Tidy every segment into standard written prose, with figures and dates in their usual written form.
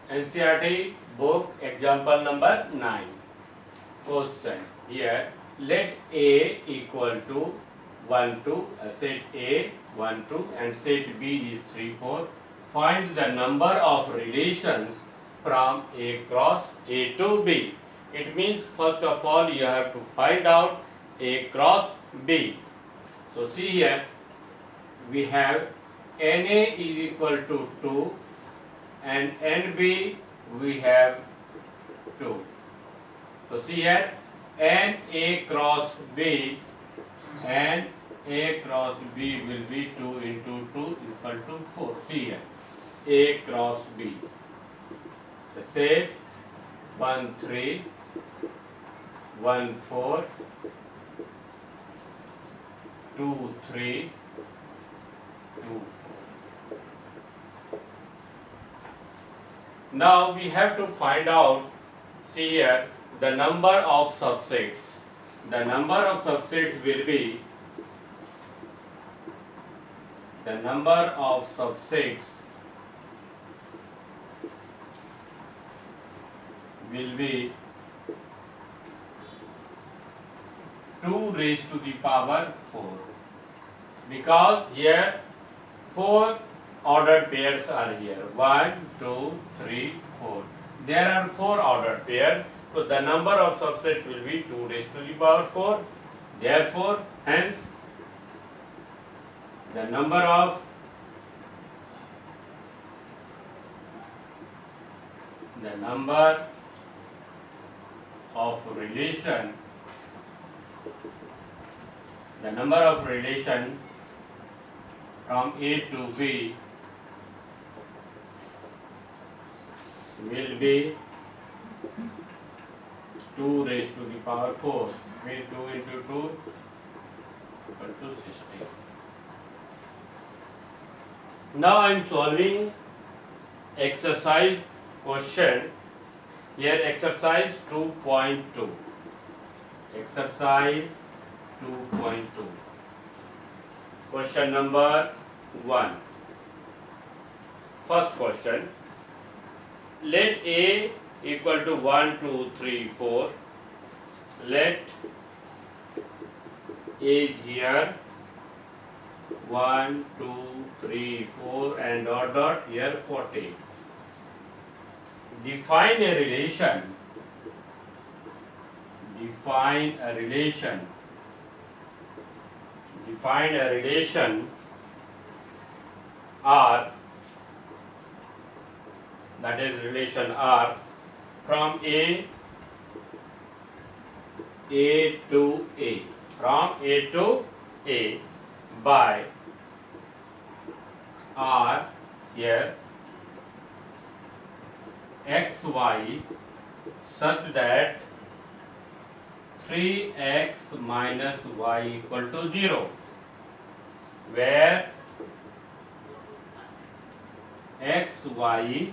NCERT book example number 9. Question here, let A equal to 1 2, set A 1 2 and set B is 3 4. Find the number of relations from A cross A to B. It means first of all you have to find out A cross B. So see here, we have NA is equal to 2 and NB we have 2. So see here, NA cross B and A cross B will be 2 into 2 equal to 4. See here, A cross B. The set 1 3, 1 4, 2 3, 2 4. Now we have to find out, see here, the number of subsets. The number of subsets will be, the number of subsets will be 2 raised to the power 4, because here 4 ordered pairs are here, 1 2 3 4. There are 4 ordered pairs, so the number of subsets will be 2 raised to the power 4. Therefore, hence the number of relation, the number of relation from A to B will be 2 raised to the power 4. Means 2 into 2 equal to 16. Now I am solving exercise question. Here exercise 2.2. Exercise 2.2. Question number 1. First question. Let A equal to 1 2 3 4. Let A here 1 2 3 4 and dot dot here 40. Define a relation. Define a relation. Define a relation R, that is relation R, from A to A, from A to A by R here xy such that 3x minus y equal to 0, where xy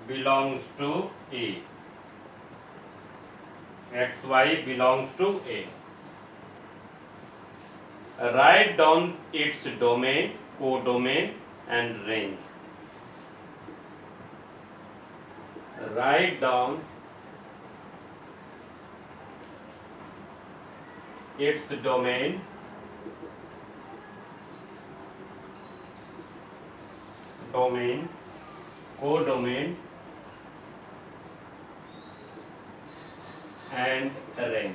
belongs to A. Xy belongs to A. Write down its domain, codomain and range. Write down its domain, codomain and range.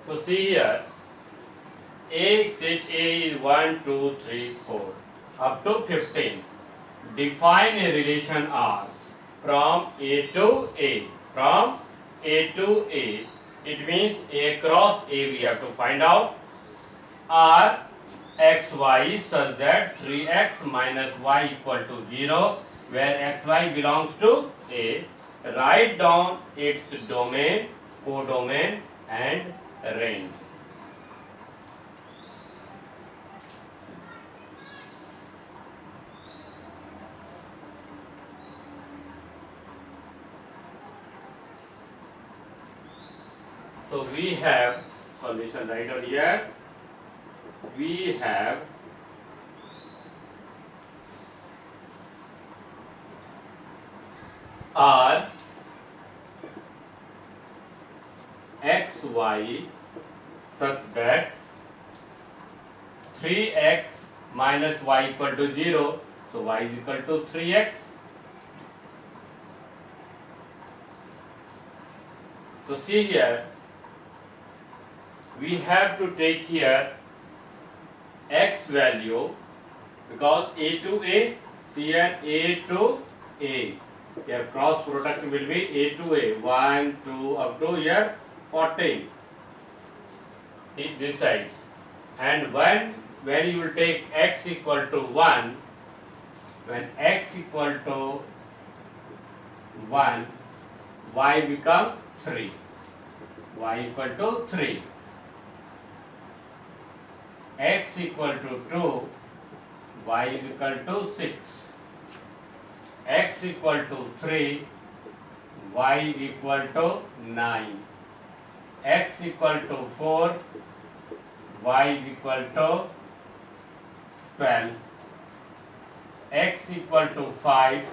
So see here, A set A is 1 2 3 4 up to 15. Define a relation R from A to A. From A to A, it means A cross A we have to find out. R xy such that 3x minus y equal to 0, where xy belongs to A. Write down its domain, codomain and range. So we have solution right over here. we have R x y such that 3x minus y equal to 0, so y is equal to 3x. So see here, we have to take here x value, because a to a, see here a to a, here cross product will be a to a, 1, 2 up to here 14, this side. And when you will take x equal to 1, when x equal to 1, y become 3, y equal to 3, x equal to 2, y is equal to 6, x equal to 3, y equal to 9, x equal to 4, y is equal to 12, x equal to 5,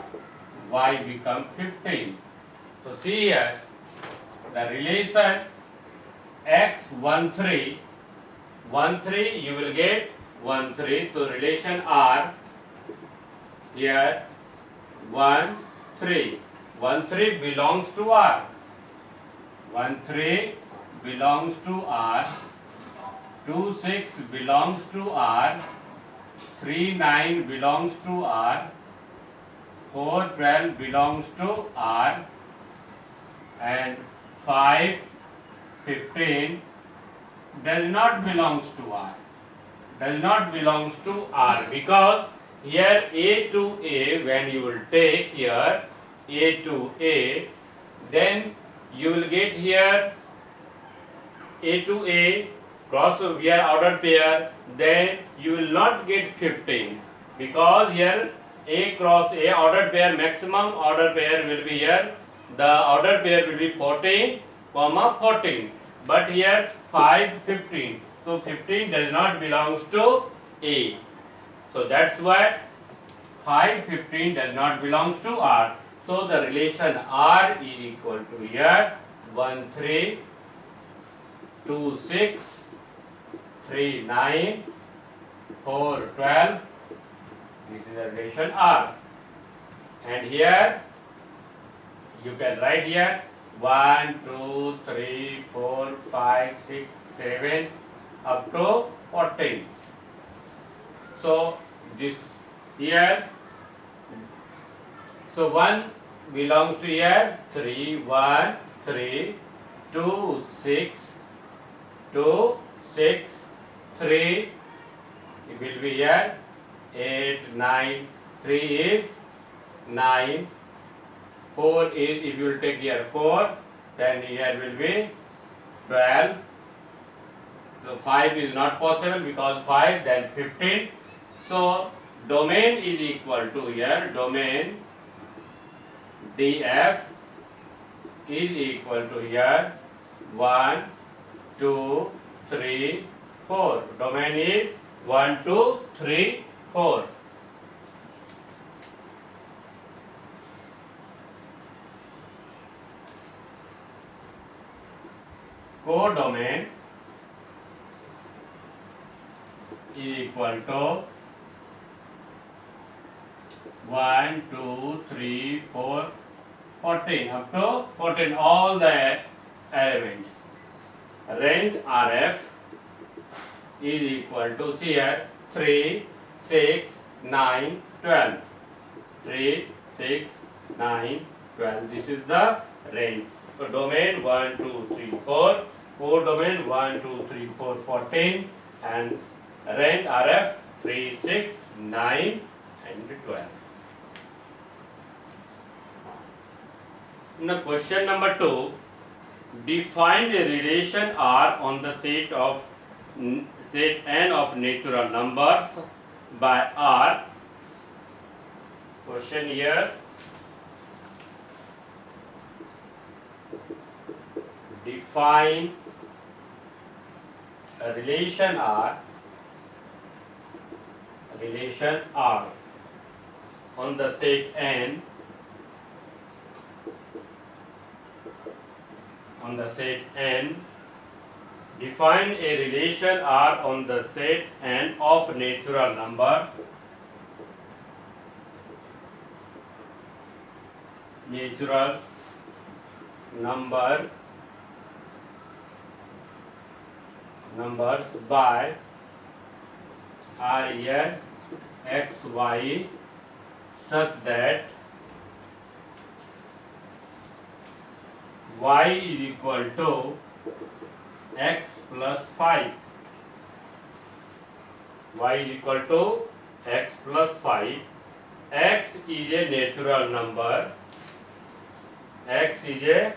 y become 15. So see here, the relation x 1 3, 1 3 you will get 1 3, so relation R here 1 3, 1 3 belongs to R, 1 3 belongs to R, 2 6 belongs to R, 3 9 belongs to R, 4 12 belongs to R, and 5 15 does not belongs to R, does not belongs to R, because here A to A, when you will take here A to A, then you will get here A to A cross here ordered pair, then you will not get 15, because here A cross A ordered pair, maximum ordered pair will be here, the ordered pair will be 14, 14, but here 5 15, so 15 does not belongs to A, so that's why 5 15 does not belongs to R. So the relation R is equal to here 1 3, 2 6, 3 9, 4 12, this is the relation R, and here you can write here 1 2 3 4 5 6 7 up to 14. So this here, so 1 belongs to here 3 1 3, 2 6, 2 6 3, it will be here 8 9, 3 is 9, 4 is, if you will take here 4, then here will be 12, so 5 is not possible because 5, then 15, so domain is equal to here, domain df is equal to here 1 2 3 4, domain is 1 2 3 4. Codomain is equal to 1 2 3 4 14, up to 14, all the elements. Range RF is equal to, see here 3 6 9 12, 3 6 9 12, this is the range. So domain 1 2 3 4, codomain 1 2 3 4 14, and range RF 3 6 9 and 12. Now question number 2, define a relation R on the set n of natural numbers by R. Question here, define a relation R relation R on the set N, define a relation R on the set N of natural number numbers by R X Y such that Y is equal to X plus 5. Y is equal to X plus 5. X is a natural number. X is a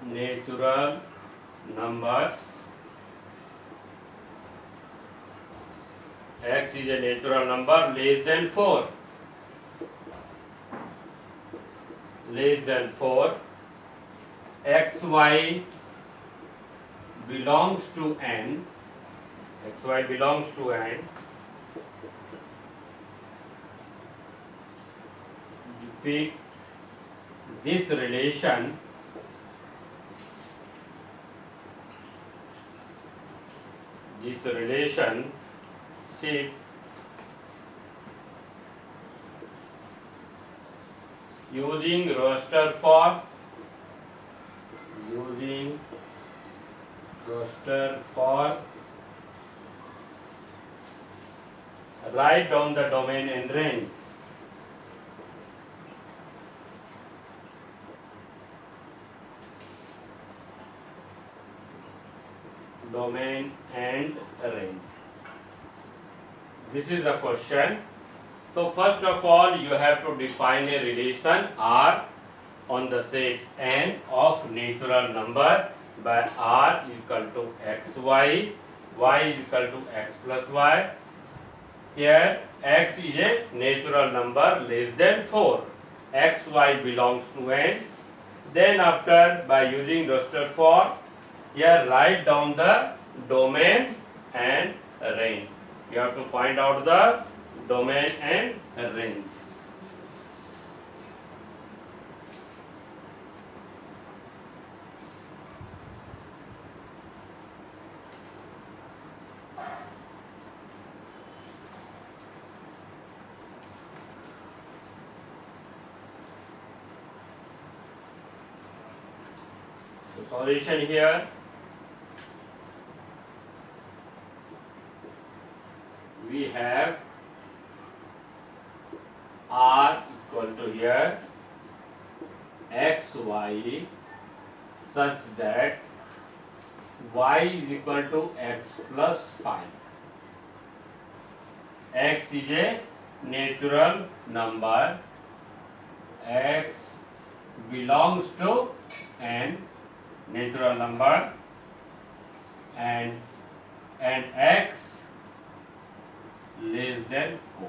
natural number. X is a natural number less than 4. Less than 4. XY belongs to N. XY belongs to N. Depict this relation shape using Rutherford write down the domain and range. Domain and range. This is the question. So first of all, you have to define a relation R on the set N of natural number by R equal to XY, Y is equal to X plus Y. Here X is a natural number less than 4. XY belongs to N. Then after, by using Rutherford, here write down the domain and range. You have to find out the domain and range. So solution here. We have R equal to here XY such that Y is equal to X plus 5. X is a natural number. X belongs to N, natural number, and X less than 4.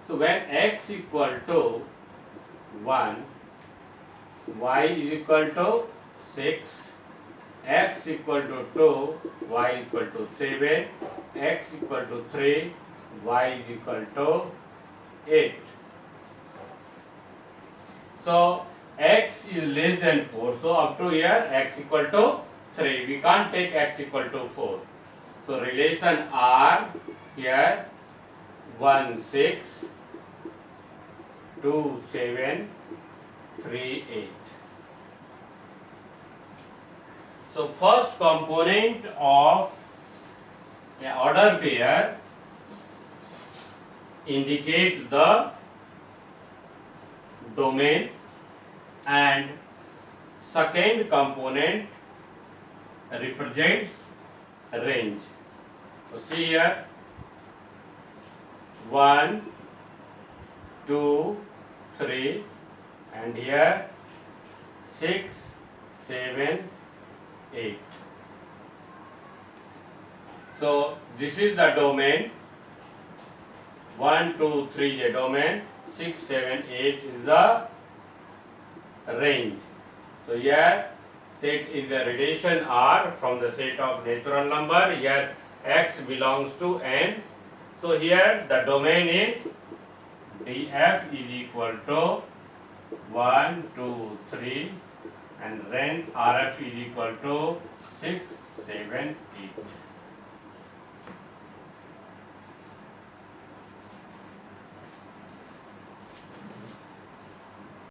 So when X equal to 1, Y is equal to 6, X equal to 2, Y equal to 7, X equal to 3, Y is equal to 8. So X is less than 4. So up to here X equal to 3. We can't take X equal to 4. So relation R here 1 6 2 7 3 8. So first component of an order pair indicates the domain and second component represents range. So see here 1 2 3 and here 6 7 8. So this is the domain. 1 2 3 is the domain, 6 7 8 is the range. So here Set is a relation R from the set of natural number. Here x belongs to n. So here the domain is df is equal to 1, 2, 3 and range RF is equal to 6, 7, 8.